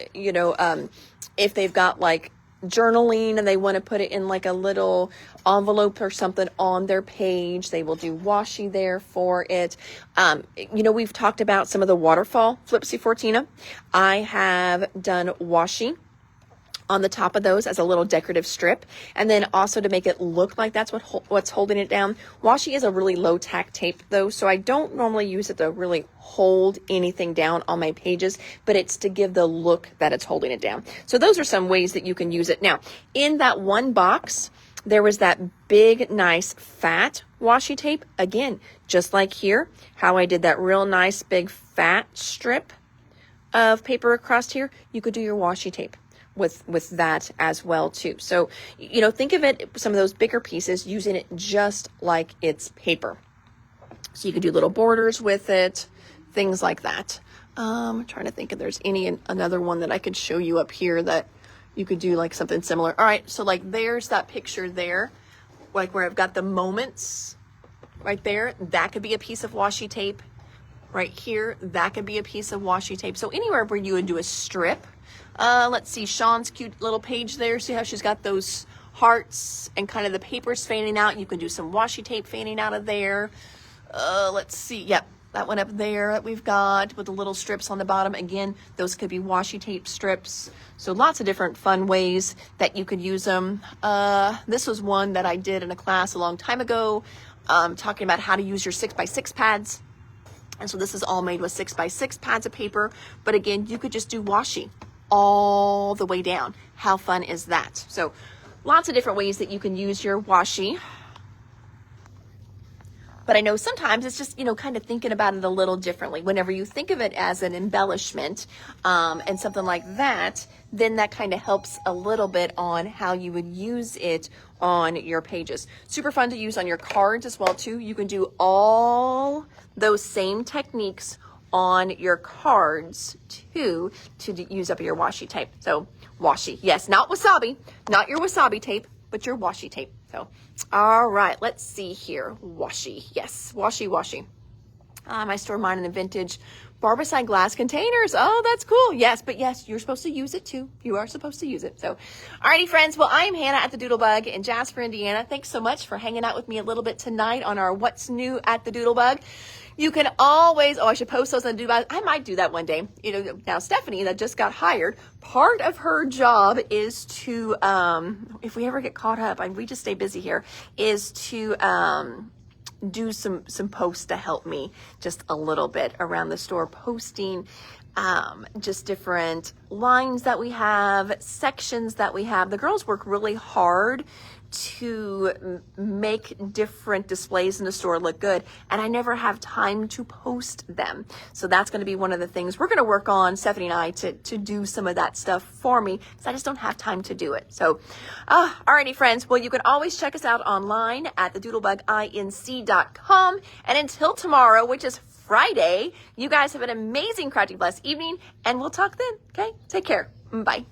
if they've got like journaling and they want to put it in like a little envelope or something on their page, they will do washi there for it. We've talked about some of the waterfall flips before, Tina. I have done washi on the top of those as a little decorative strip, and then also to make it look like that's what's holding it down. Washi is a really low tack tape though, so I don't normally use it to really hold anything down on my pages, but it's to give the look that it's holding it down. So those are some ways that you can use it. Now, in that one box, there was that big, nice, fat washi tape. Again, just like here, how I did that real nice, big, fat strip of paper across here, you could do your washi tape with that as well too. So, think of it, some of those bigger pieces, using it just like it's paper. So you could do little borders with it, things like that. I'm trying to think if there's another one that I could show you up here that you could do like something similar. All right, so like there's that picture there, like where I've got the moments right there. That could be a piece of washi tape. Right here, that could be a piece of washi tape. So anywhere where you would do a strip. Let's see, Sean's cute little page there. See how she's got those hearts and kind of the papers fanning out. You can do some washi tape fanning out of there. Let's see. Yep. That one up there that we've got with the little strips on the bottom. Again, those could be washi tape strips. So lots of different fun ways that you could use them. This was one that I did in a class a long time ago, talking about how to use your 6x6 pads. And so this is all made with 6x6 pads of paper. But again, you could just do washi all the way down. How fun is that? So lots of different ways that you can use your washi. But I know sometimes it's just, kind of thinking about it a little differently. Whenever you think of it as an embellishment and something like that, then that kind of helps a little bit on how you would use it on your pages. Super fun to use on your cards as well, too. You can do all those same techniques on your cards, too, to use up your washi tape. So washi, yes, not wasabi, not your wasabi tape, but your washi tape. So, all right, let's see here. Washi, yes, washi. I store mine in the vintage barbicide glass containers. Oh, that's cool. Yes, but yes, you're supposed to use it too. You are supposed to use it. So, alrighty, friends. Well, I am Hannah at the Doodlebug in Jasper, Indiana. Thanks so much for hanging out with me a little bit tonight on our What's New at the Doodlebug. You can always, I should post those on the Doodlebug. I might do that one day. Now Stephanie, that just got hired, part of her job is to, if we ever get caught up, and we just stay busy here, is to do some posts to help me just a little bit around the store, posting just different lines that we have, sections that we have. The girls work really hard to make different displays in the store look good, and I never have time to post them. So that's going to be one of the things we're going to work on, Stephanie and I, to do some of that stuff for me, because I just don't have time to do it. So, alrighty, friends. Well, you can always check us out online at thedoodlebuginc.com. And until tomorrow, which is Friday, you guys have an amazing crafty blessed evening, and we'll talk then. Okay? Take care. Bye.